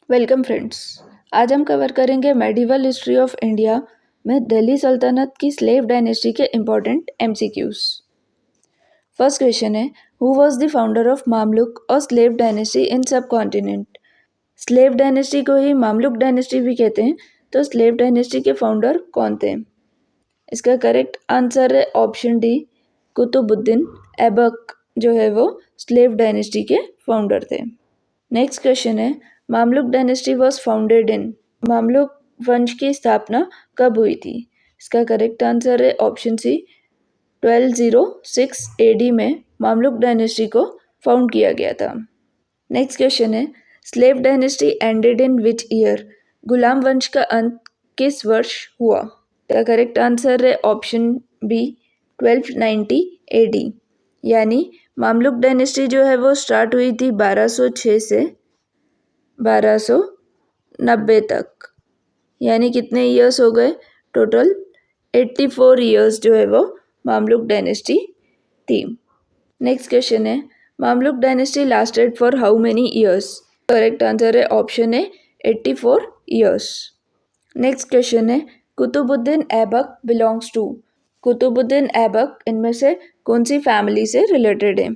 Welcome friends. आज हम cover करेंगे मेडिवल हिस्ट्री ऑफ इंडिया में दिल्ली सल्तनत की स्लेव डायनेस्टी के इम्पोर्टेंट एमसीक्यूज। फर्स्ट क्वेश्चन है, who was the founder of Mamluk और स्लेव डायनेस्टी इन सब कॉन्टिनेंट। स्लेव डायनेस्टी को ही मामलुक डायनेस्टी भी कहते हैं, तो स्लेव डायनेस्टी के फाउंडर कौन थे? इसका करेक्ट आंसर है ऑप्शन डी, कुतुबुद्दीन ऐबक जो है वो स्लेव डायनेस्टी के फाउंडर थे। नेक्स्ट क्वेश्चन है, Mamluk dynasty was founded in. Mamluk वंश की स्थापना कब हुई थी? इसका करेक्ट आंसर है ऑप्शन सी, 1206 AD में मामलुक डायनेस्टी को फाउंड किया गया था। नेक्स्ट क्वेश्चन है, slave dynasty ended in which year. गुलाम वंश का अंत किस वर्ष हुआ? इसका करेक्ट आंसर है ऑप्शन बी, 1290 AD। यानी मामलुक डायनेस्टी जो है वो स्टार्ट हुई थी 1206 से 1290 तक। यानी कितने ईयर्स हो गए? टोटल 84 ईयर्स जो है वो मामलुक डायनेस्टी थी। नेक्स्ट क्वेश्चन है, Mamluk dynasty lasted for how many years. Correct answer है option A, 84 years. Next question है, कुतुबुद्दीन ऐबक बिलोंग्स टू। कुतुबुद्दीन ऐबक इनमें से कौन सी फैमिली से रिलेटेड है?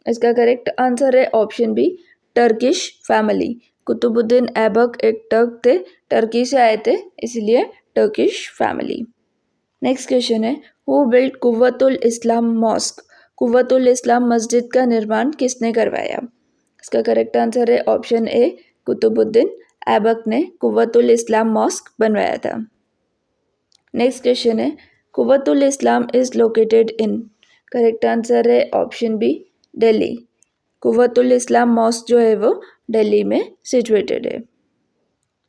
इसका करेक्ट आंसर है option B, Turkish family. Qutubuddin Aibak एक टर्क थे, टर्की से आए थे, इसलिए टर्किश फैमिली। नेक्स्ट क्वेश्चन है, who built Quwwatul Islam mosque. Quwwatul इस्लाम मस्जिद का निर्माण किसने करवाया? इसका करेक्ट आंसर है ऑप्शन ए, कुतुबुद्दीन ऐबक ने कुव्वतुल इस्लाम मॉस्क बनवाया था। नेक्स्ट क्वेश्चन है, Quwwatul Islam is located in. Correct answer है option B, Delhi. Quwwatul Islam mosque जो है वो दिल्ली में सिचुएटेड है।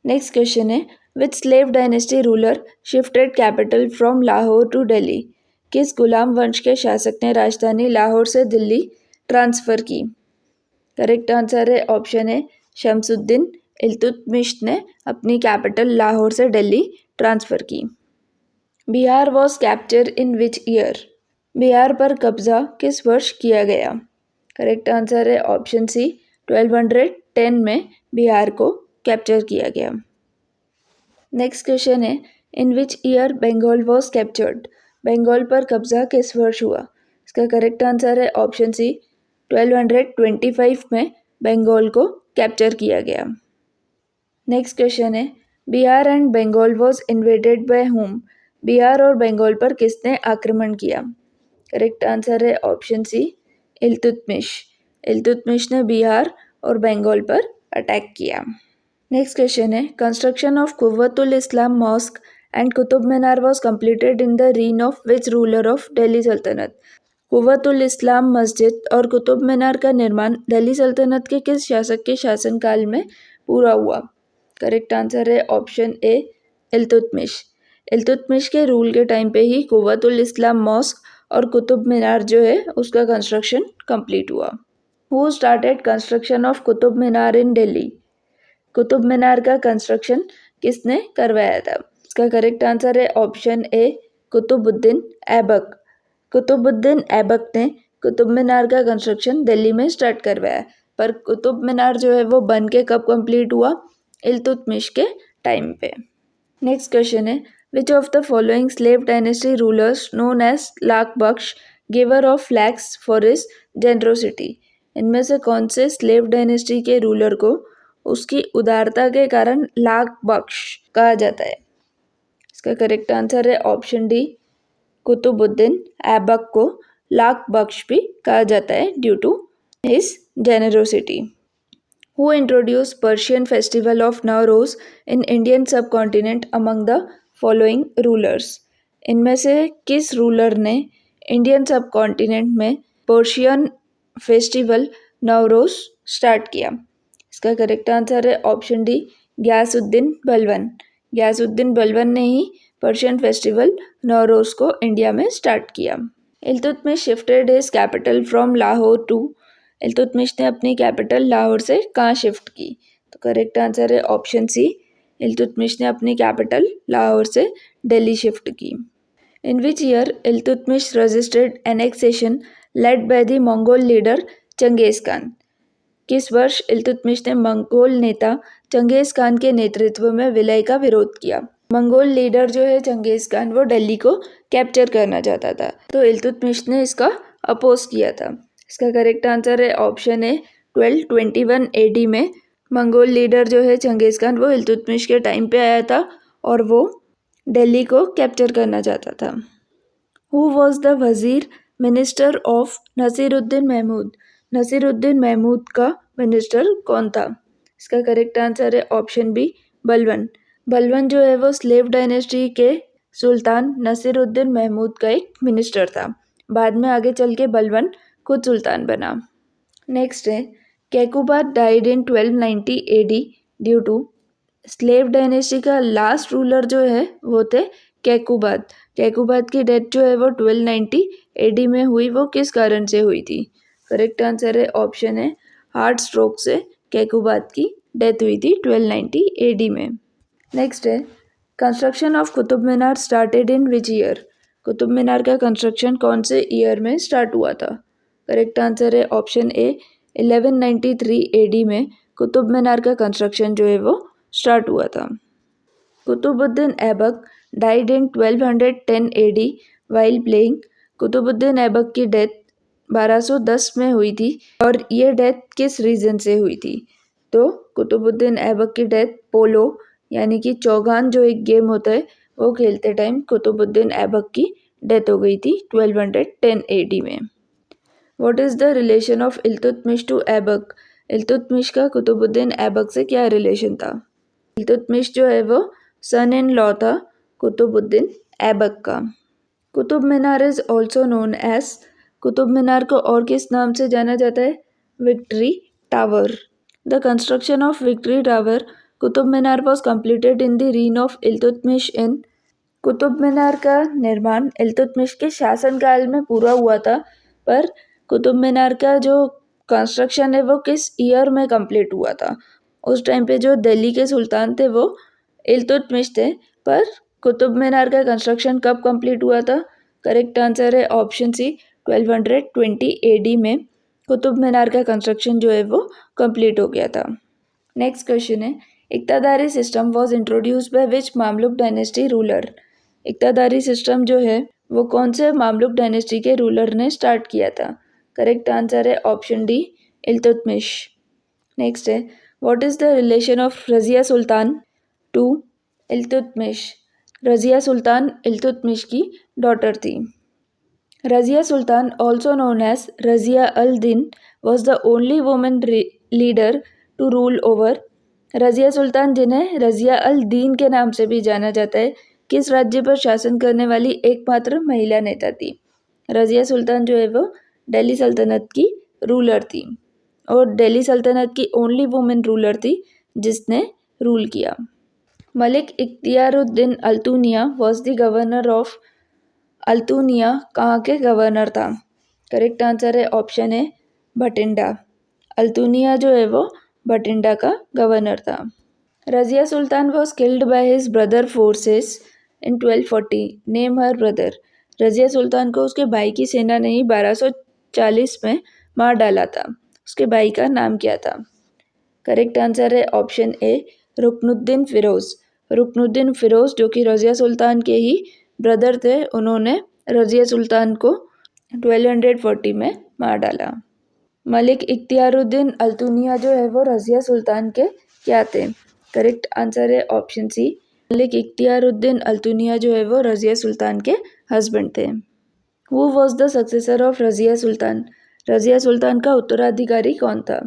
नेक्स्ट क्वेश्चन है, which slave dynasty ruler shifted capital from Lahore to Delhi. किस गुलाम वंश के शासक ने राजधानी लाहौर से दिल्ली ट्रांसफ़र की? करेक्ट आंसर है ऑप्शन ए, शमसुद्दीन इल्तुतमिश ने अपनी कैपिटल लाहौर से दिल्ली ट्रांसफ़र की। Bihar was capture in which year. Bihar पर कब्जा किस वर्ष किया गया? करेक्ट आंसर है ऑप्शन सी, 1210 में बिहार को कैप्चर किया गया। नेक्स्ट क्वेश्चन है, in which year Bengal was captured. Bengal पर कब्जा किस वर्ष हुआ? इसका करेक्ट आंसर है ऑप्शन सी, 1225 में बंगाल को कैप्चर किया गया। नेक्स्ट क्वेश्चन है, Bihar and Bengal was invaded by whom. Bihar और बंगाल पर किसने आक्रमण किया? करेक्ट आंसर है ऑप्शन सी, इल्तुतमिश। इल्तुतमिश ने बिहार और बंगाल पर अटैक किया। नेक्स्ट क्वेश्चन है, construction of Quwwatul Islam mosque and Qutub Minar was completed in the reign of which ruler of Delhi Sultanate. Quwwatul इस्लाम मस्जिद और कुतुब मीनार का निर्माण दिल्ली सल्तनत के किस शासक के शासनकाल में पूरा हुआ? करेक्ट आंसर है ऑप्शन ए, इल्तुतमिश। इल्तुतमिश के रूल के टाइम पे ही कुव्वतुल इस्लाम मॉस्क और कुतुब मीनार जो है उसका कंस्ट्रक्शन कंप्लीट हुआ। Who started construction of Qutub Minar in Delhi. Qutub Minar का कंस्ट्रक्शन किसने करवाया था? इसका करेक्ट आंसर है ऑप्शन ए, कुतुबुद्दीन ऐबक। कुतुबुद्दीन ऐबक ने कुतुब मीनार का कंस्ट्रक्शन दिल्ली में स्टार्ट करवाया, पर कुतुब मीनार जो है वो बन के कब कंप्लीट हुआ? इल्तुतमिश के टाइम पे। नेक्स्ट क्वेश्चन है, which of the following slave dynasty rulers known as Lakh Bakhsh giver of flags for his generosity. इनमें से कौन से स्लेव डायनेस्टी के रूलर को उसकी उदारता के कारण लाख बख्श कहा जाता है? इसका करेक्ट आंसर है ऑप्शन डी, कुतुबुद्दीन ऐबक को लाख बख्श भी कहा जाता है due to his generosity. Who introduced Persian festival of Nowruz in Indian subcontinent among the following rulers? इनमें से किस रूलर ने इंडियन सबकॉन्टिनेंट में पर्शियन फेस्टिवल नवरोज स्टार्ट किया? इसका करेक्ट आंसर है ऑप्शन डी, गयासुद्दीन बलबन। गयासुद्दीन बलबन ने ही पर्शियन फेस्टिवल नवरोज को इंडिया में स्टार्ट किया। Iltutmish shifted his capital from Lahore to. Iltutmish ने अपनी कैपिटल लाहौर से कहाँ शिफ्ट की? तो करेक्ट आंसर है ऑप्शन सी, इल्तुतमिश ने अपनी कैपिटल लाहौर से दिल्ली शिफ्ट की। In which year Iltutmish registered annexation led by the Mongol leader Genghis Khan. किस वर्ष इल्तुतमिश ने मंगोल नेता चंगेज खान के नेतृत्व में विलय का विरोध किया। मंगोल लीडर जो है चंगेज खान, वो दिल्ली को कैप्चर करना चाहता था, तो इल्तुतमिश ने इसका अपोज किया था। इसका करेक्ट आंसर है ऑप्शन है 1221 AD में मंगोल लीडर जो है चंगेज खान, वो इल्तुतमिश के टाइम पे आया था और वो दिल्ली को कैप्चर करना चाहता था। हु वॉज द वजीर मिनिस्टर ऑफ नसीरुद्दीन महमूद? नसीरुद्दीन महमूद का मिनिस्टर कौन था? इसका करेक्ट आंसर है ऑप्शन बी, बलवन। बलवन जो है वो स्लेव डायनेस्टी के सुल्तान नसीरुद्दीन महमूद का एक मिनिस्टर था। बाद में आगे चल के बलवन खुद सुल्तान बना। नेक्स्ट है, Kaikubad died in 1290 AD due to? Slave dynasty का लास्ट रूलर जो है वो थे कैकुबाद। कैकुबाद की डेथ जो है वो 1290 AD में हुई, वो किस कारण से हुई थी? करेक्ट आंसर है ऑप्शन है हार्ट स्ट्रोक से कैकुबाद की डेथ हुई थी 1290 AD में। नेक्स्ट है, construction of Qutub Minar started in which year? Qutub Minar का कंस्ट्रक्शन कौन से ईयर में स्टार्ट हुआ था? करेक्ट आंसर है ऑप्शन ए 1193 AD में कुतुब मीनार का कंस्ट्रक्शन जो है वो स्टार्ट हुआ था। Qutubuddin Aibak died in 1210 AD while playing. Qutubuddin Aibak की डेथ 1210 में हुई थी और ये डेथ किस रीज़न से हुई थी? तो कुतुबुद्दीन ऐबक की डेथ पोलो यानी कि चौगान जो एक गेम होता है वो खेलते टाइम कुतुबुद्दीन ऐबक की डेथ हो गई थी 1210 AD में। What is the relation of Iltutmish to Aibak? Iltutmish का कुतुबुद्दीन ऐबक से क्या रिलेशन था? इल्तुतमिश जो है वो सन इन लॉ था कुतुबुद्दीन ऐबक का। Qutub Minar is also known as? Qutub Minar को और किस नाम से जाना जाता है? Victory tower. The construction of victory tower Qutub Minar was completed in the reign of Iltutmish in? Qutub Minar का निर्माण इल्तुतमिश के शासनकाल में पूरा हुआ था, पर कुतुब मीनार का जो कंस्ट्रक्शन है वो किस ईयर में कंप्लीट हुआ था? उस टाइम पे जो दिल्ली के सुल्तान थे वो इल्तुतमिश थे, पर कुतुब मीनार का कंस्ट्रक्शन कब कंप्लीट हुआ था? करेक्ट आंसर है ऑप्शन सी 1220 AD में कुतुब मीनार का कंस्ट्रक्शन जो है वो कंप्लीट हो गया था। नेक्स्ट क्वेश्चन है, Iqtadari system was introduced by which Mamluk dynasty ruler? Iqtadari system जो है वो कौन से मामलुक डायनेस्टी के रूलर ने स्टार्ट किया था? करेक्ट आंसर है ऑप्शन डी, इल्तुतमिश। नेक्स्ट है, what is the relation of Razia Sultan to Iltutmish? Razia Sultan Iltutmish की डॉटर थी। Razia Sultan also known as Razia al Din was the only women leader to rule over? Razia Sultan, जिन्हें रज़िया अल दीन के नाम से भी जाना जाता है, किस राज्य पर शासन करने वाली एकमात्र महिला नेता थी? रज़िया सुल्तान जो है वो दिल्ली सल्तनत की रूलर थी और दिल्ली सल्तनत की ओनली वुमेन रूलर थी जिसने रूल किया। Malik Ikhtiyaruddin Altunia was the governor of? Altunia कहाँ के गवर्नर था? करेक्ट आंसर है ऑप्शन है भटिंडा। अल्तुनिया जो है वो भटिंडा का गवर्नर था। Razia Sultan was killed by his brother forces in 1240, name her brother. Razia Sultan को उसके भाई की सेना ने ही 1240 में मार डाला था। उसके भाई का नाम क्या था? करेक्ट आंसर है ऑप्शन ए रुकनुद्दीन फिरोज। रुकनुद्दीन फिरोज जो कि रज़िया सुल्तान के ही ब्रदर थे, उन्होंने रज़िया सुल्तान को 1240 में मार डाला। मलिक इख्तियारुद्दीन अल्तुनिया जो है वो रज़िया सुल्तान के क्या थे? करेक्ट आंसर है ऑप्शन सी, मलिक इख्तियारुद्दीन अल्तुनिया जो है वो रज़िया सुल्तान के हस्बैंड थे। Who was the successor of Razia Sultan? Razia Sultan का उत्तराधिकारी कौन था?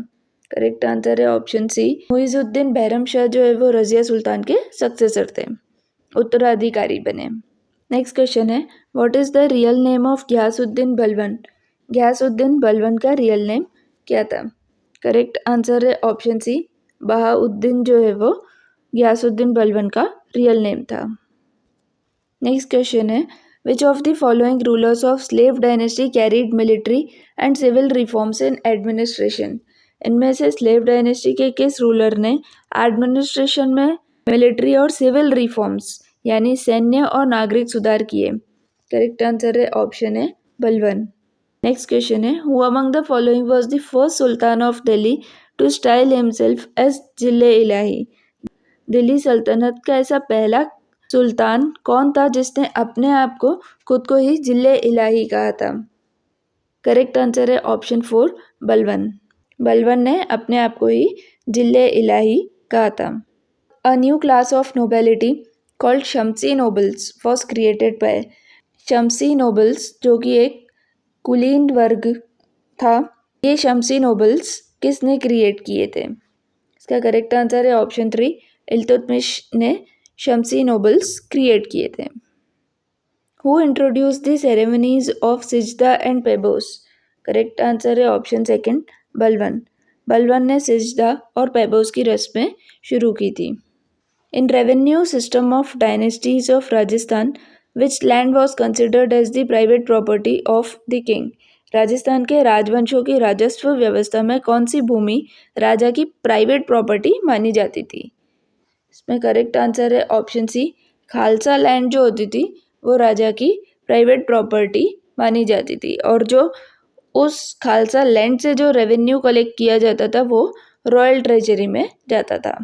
करेक्ट आंसर है ऑप्शन सी, मुइजुद्दीन बैरम शाह जो है वो रज़िया सुल्तान के सक्सेसर थे, उत्तराधिकारी बने। नेक्स्ट क्वेश्चन है, what is the real name of Ghiyasuddin Balban? Ghiyasuddin Balban का रियल नेम क्या था? करेक्ट आंसर है ऑप्शन सी, बहाउद्दीन जो है वो घियासुद्दीन बलबन का रियल नेम था। नेक्स्ट क्वेश्चन है, which of the following rulers of slave dynasty carried military and civil reforms in administration? इनमें से स्लेव डायनेस्टी के किस रूलर ने एडमिनिस्ट्रेशन में मिलिट्री और सिविल रिफॉर्म्स यानी सैन्य और नागरिक सुधार किए? करेक्ट आंसर है ऑप्शन है बलबन। नेक्स्ट क्वेश्चन है, who among the following was the first sultan of Delhi to style himself as Zille Ilahi? Delhi सल्तनत का ऐसा पहला सुल्तान कौन था जिसने अपने आप को खुद को ही जिले इलाही कहा था? करेक्ट आंसर है ऑप्शन 4 बलवन। बलवन ने अपने आप को ही जिले इलाही कहा था। A new class of nobility called Shamsi nobles was created by Shamsi nobles जो कि एक कुलीन वर्ग था। ये शम्सी nobles किसने क्रिएट किए थे? इसका करेक्ट आंसर है ऑप्शन 3 इल्तुतमिश ने शम्सी nobles क्रिएट किए थे। Who introduced the ceremonies of sijda and paibos? Correct answer है ऑप्शन 2 बलवन। बलवन ने सिजदा और पेबोस की रस्में शुरू की थी। In revenue system of dynasties of Rajasthan, which land was considered as the private property of the king? Rajasthan के राजवंशों की राजस्व व्यवस्था में कौन सी भूमि राजा की प्राइवेट प्रॉपर्टी मानी जाती थी? इसमें करेक्ट आंसर है ऑप्शन सी खालसा लैंड जो होती थी वो राजा की प्राइवेट प्रॉपर्टी मानी जाती थी और जो उस खालसा लैंड से जो रेवेन्यू कलेक्ट किया जाता था वो रॉयल ट्रेजरी में जाता था।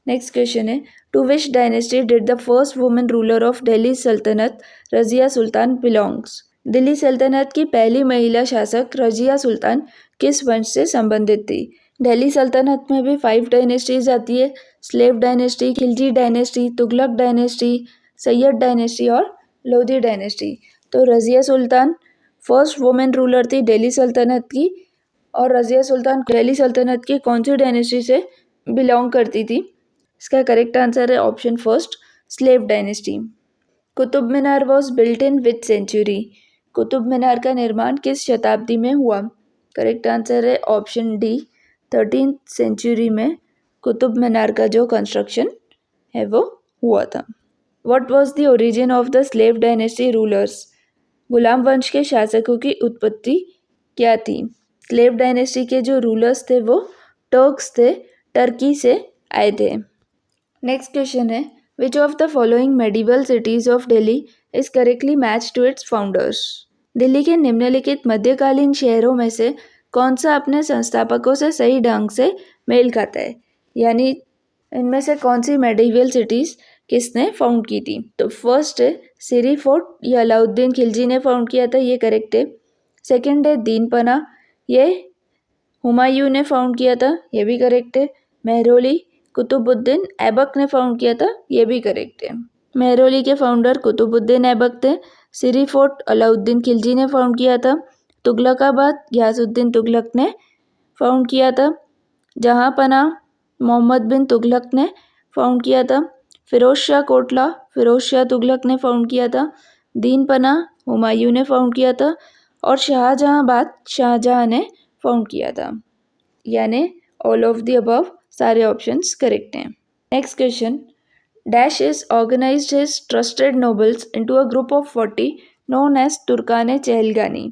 नेक्स्ट क्वेश्चन है to which dynasty did the first women ruler of Delhi Sultanate Razia Sultan belongs? Delhi सल्तनत की पहली महिला शासक रजिया सुल्तान किस वंश से संबंधित थी? दिल्ली सल्तनत में भी 5 डायनेस्टीज आती है, slave dynasty, Khilji dynasty, Tughlaq dynasty, Syed dynasty और लोधी डायनेस्टी। तो Razia Sultan first women ruler थी दिल्ली सल्तनत की और रजिया सुल्तान दिल्ली सल्तनत की कौन सी डायनेस्टी से बिलोंग करती थी? इसका करेक्ट आंसर है option first slave dynasty. Qutub Minar was built in which century? Qutub Minar का निर्माण किस शताब्दी में हुआ? करेक्ट आंसर है ऑप्शन डी 13th सेंचुरी में कुतुब मीनार का जो कंस्ट्रक्शन है वो हुआ था। What was the origin of the slave dynasty rulers? गुलाम वंश के शासकों की उत्पत्ति क्या थी? स्लेव डायनेस्टी के जो रूलर्स थे वो टर्क्स थे, टर्की से आए थे। नेक्स्ट क्वेश्चन है which of the following medieval cities of Delhi is correctly match to its founders? Delhi के निम्नलिखित मध्यकालीन शहरों में से कौन सा अपने संस्थापकों से सही ढंग से मेल खाता है? यानी इनमें से कौन सी मेडिवल सिटीज किसने फाउंड की थी? तो फर्स्ट है सिरी फोर्ट, ये अलाउद्दीन खिलजी ने फाउंड किया था, ये करेक्ट है। सेकंड है दीनपना, ये हुमायूं ने फाउंड किया था, ये भी करेक्ट है। मेहरौली कुतुबुद्दीन ऐबक ने फाउंड किया था, ये भी करेक्ट है। मेहरौली के फाउंडर कुतुबुद्दीन ऐबक थे। सिरी फोर्ट अलाउद्दीन खिलजी ने फाउंड किया था। तुगलकाबाद गयासुद्दीन तुगलक ने फाउंड किया था। जहां पनाह मोहम्मद बिन तुगलक ने फाउंड किया था। फिरोज शाह कोटला फिरोज शाह तुगलक ने फाउंड किया था। दीन पनाह हुमायूं ने फाउंड किया था और शाहजहांबाद शाहजहां ने फाउंड किया था। यानी ऑल ऑफ द अबव सारे ऑप्शंस करेक्ट हैं। Next question dash is organised his trusted nobles into a group of 40 known as तुर्कान चहलगानी?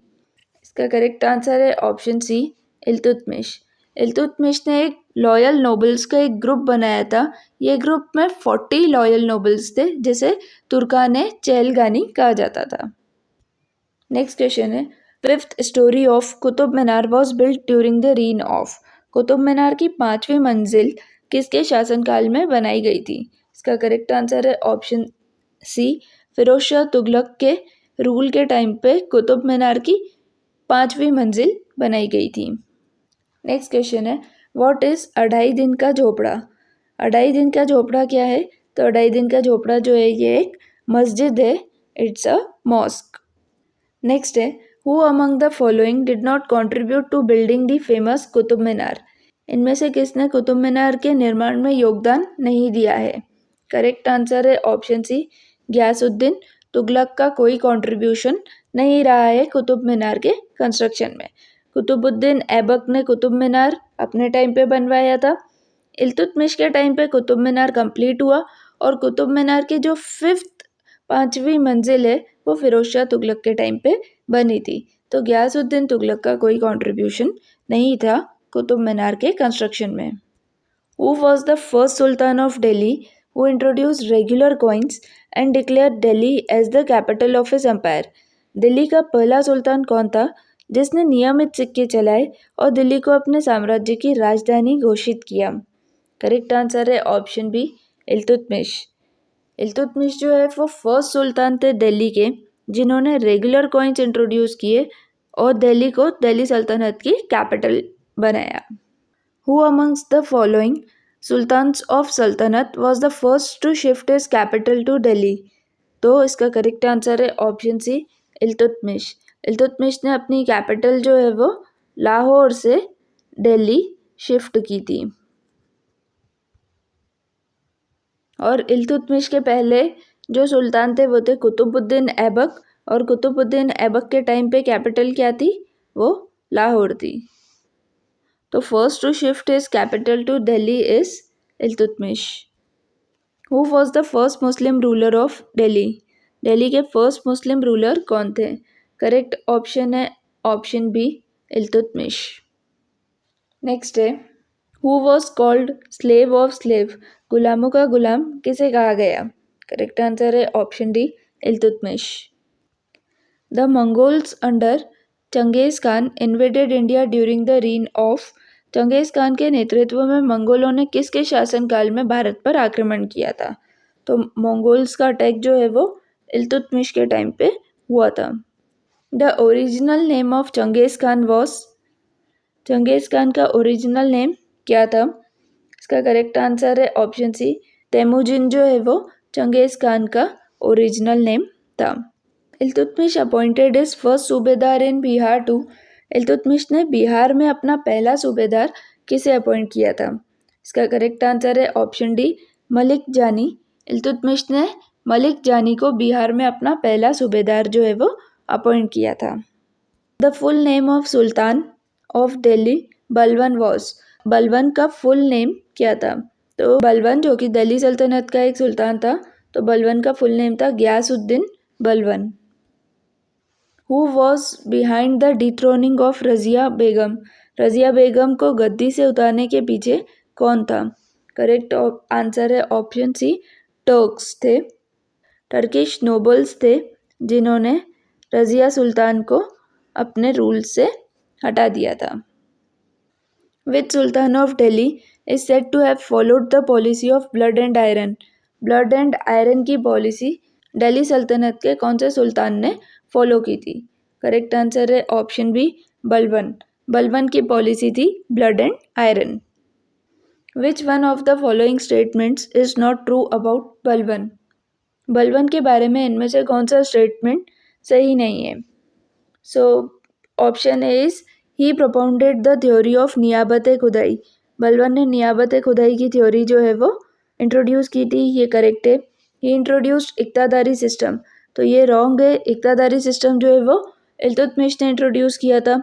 इसका करेक्ट आंसर है ऑप्शन सी इल्तुतमिश। इल्तुतमिश ने एक लॉयल नोबल्स का एक ग्रुप बनाया था। ये ग्रुप में 40 लॉयल नोबल्स थे जिसे तुर्कान चहलगानी कहा जाता था। नेक्स्ट क्वेश्चन है fifth story of Qutub Minar was built during the reign of? Qutub Minar की 5वीं मंजिल किसके शासनकाल में बनाई गई थी? इसका करेक्ट आंसर है ऑप्शन सी फिरोज शाह तुगलक के रूल के टाइम पे कुतुब मीनार की 5वीं मंजिल बनाई गई थी। नेक्स्ट क्वेश्चन है व्हाट इज अढ़ाई दिन का झोपड़ा? अढ़ाई दिन का झोपड़ा क्या है? तो अढ़ाई दिन का झोपड़ा जो है ये एक मस्जिद है, इट्स अ मॉस्क। नेक्स्ट है who among the following did not contribute to building the famous Qutub Minar? इनमें से किसने कुतुब मीनार के निर्माण में योगदान नहीं दिया है? करेक्ट आंसर है ऑप्शन सी गयासुद्दीन तुगलक का कोई कंट्रीब्यूशन नहीं रहा है कुतुब मीनार के कंस्ट्रक्शन में। कुतुबुद्दीन ऐबक ने कुतुब मीनार अपने टाइम पे बनवाया था। इल्तुतमिश के टाइम पे कुतुब मीनार कंप्लीट हुआ और कुतुब मीनार की जो 5वीं मंजिल है वो फिरोज शाह तुगलक के टाइम पे बनी थी। तो गयासुद्दीन तुगलक का कोई कंट्रीब्यूशन नहीं था कुतुब मीनार के कंस्ट्रक्शन में। Who was the first Sultan of Delhi who introduced regular coins and declared Delhi as the capital of his empire? Delhi का पहला सुल्तान कौन था जिसने नियमित सिक्के चलाए और दिल्ली को अपने साम्राज्य की राजधानी घोषित किया? करेक्ट आंसर है ऑप्शन बी इल्तुतमिश। इल्तुतमिश जो है वो फर्स्ट सुल्तान थे दिल्ली के जिन्होंने रेगुलर कॉइन्स इंट्रोड्यूस किए और दिल्ली को दिल्ली सल्तनत की कैपिटल बनाया। Who amongst the following sultans of sultanate was the first to shift his capital to Delhi? तो इसका करेक्ट आंसर है ऑप्शन सी इल्तुतमिश। इल्तुतमिश ने अपनी कैपिटल जो है वो लाहौर से दिल्ली शिफ्ट की थी। और इल्तुतमिश के पहले जो सुल्तान थे वो थे कुतुबुद्दीन ऐबक, और कुतुबुद्दीन ऐबक के टाइम पे कैपिटल क्या थी, वो लाहौर थी। तो first to shift his capital to Delhi is Iltutmish. Who was the first Muslim ruler of Delhi? Delhi के फर्स्ट मुस्लिम रूलर कौन थे? करेक्ट ऑप्शन है ऑप्शन बी इल्तुतमिश। नेक्स्ट है who was called slave of slave? गुलामों का गुलाम किसे कहा गया? करेक्ट आंसर है option D Iltutmish. The Mongols under Genghis Khan invaded India during the reign of? Genghis Khan के नेतृत्व में मंगोलों ने किसके शासनकाल में भारत पर आक्रमण किया था? तो मंगोल्स का अटैक जो है वो इल्तुतमिश के टाइम पे हुआ था। The original name of Genghis Khan was? Genghis Khan का ओरिजिनल नेम क्या था? इसका करेक्ट आंसर है ऑप्शन सी तेमुजिन जो है वो चंगेज खान का ओरिजिनल नेम था। इल्तुतमिश अपॉइंटेड इज फर्स्ट सूबेदार इन बिहार टू? इल्तुतमिश ने बिहार में अपना पहला सूबेदार किसे अपॉइंट किया था? इसका करेक्ट आंसर है ऑप्शन डी मलिक जानी। इल्तुतमिश ने मलिक जानी को बिहार में अपना पहला सूबेदार जो है वो अपॉइंट किया था। The full name of sultan of Delhi बलवन वॉज? बलवन का फुल नेम क्या था? तो बलवन जो कि दिल्ली सल्तनत का एक सुल्तान था, तो बलवन का फुल नेम था Ghiyasuddin Balban. Who was behind the dethroning of Razia Begum? Razia Begum को गद्दी से उतारने के पीछे कौन था? करेक्ट आंसर है ऑप्शन सी टर्क्स थे। टर्किश नोबल्स थे जिन्होंने रजिया सुल्तान को अपने रूल से हटा दिया था। Which sultan of Delhi is said to have followed the policy of blood and iron? Blood and iron की पॉलिसी दिल्ली सल्तनत के कौन से सुल्तान ने फॉलो की थी? करेक्ट आंसर है ऑप्शन बी बलवन। बलवन की पॉलिसी थी blood and iron. Which one of the following statements is not true about बलवन? बलवन के बारे में इनमें से कौन सा स्टेटमेंट सही नहीं है? So option A is he propounded the theory of नियाबत खुदाई। बलवन ने नियाबत खुदाई की थ्योरी जो है वो इंट्रोड्यूस की थी, ये करेक्ट है। ही इंट्रोड्यूस्ड इक्तादारी सिस्टम, तो ये रॉन्ग है। इक्तादारी सिस्टम जो है वो इल्तुतमिश ने इंट्रोड्यूस किया था।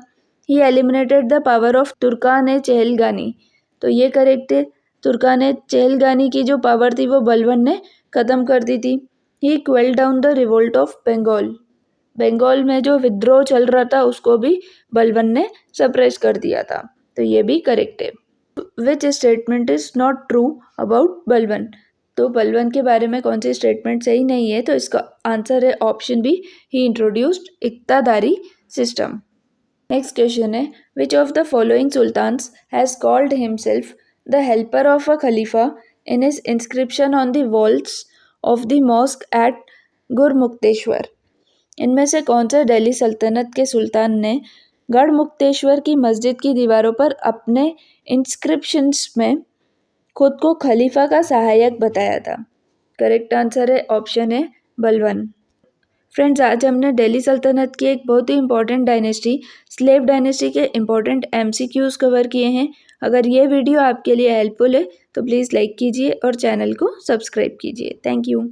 He eliminated the power of तुर्कान चहलगानी, तो ये करेक्ट है। तुर्कान चहलगानी की जो पावर थी वो बलवन ने ख़त्म कर दी थी। He quell down the revolt of Bengal, Bengal में जो विद्रोह चल रहा था उसको भी बलवन ने सप्रेस कर दिया था, तो ये भी करेक्ट है। Which statement is not true about बलवन? तो बलवन के बारे में कौन सी स्टेटमेंट सही नहीं है? तो इसका आंसर है ऑप्शन बी ही इंट्रोड्यूस्ड इक्तादारी सिस्टम। नेक्स्ट क्वेश्चन है which of the following sultans has called himself the helper of a खलीफा in his inscription on the walls of the mosque at Garhmukteshwar? इनमें से कौन सा दिल्ली सल्तनत के सुल्तान ने गढ़मुक्तेश्वर की मस्जिद की दीवारों पर अपने इंस्क्रिप्शंस में खुद को खलीफा का सहायक बताया था? करेक्ट आंसर है ऑप्शन है बलवन। फ्रेंड्स, आज हमने दिल्ली सल्तनत की एक बहुत ही इंपॉर्टेंट डायनेस्टी स्लेव डायनेस्टी के इंपॉर्टेंट MCQs कवर किए हैं। अगर ये वीडियो आपके लिए हेल्पफुल है तो प्लीज़ लाइक कीजिए और चैनल को सब्सक्राइब कीजिए। Thank you.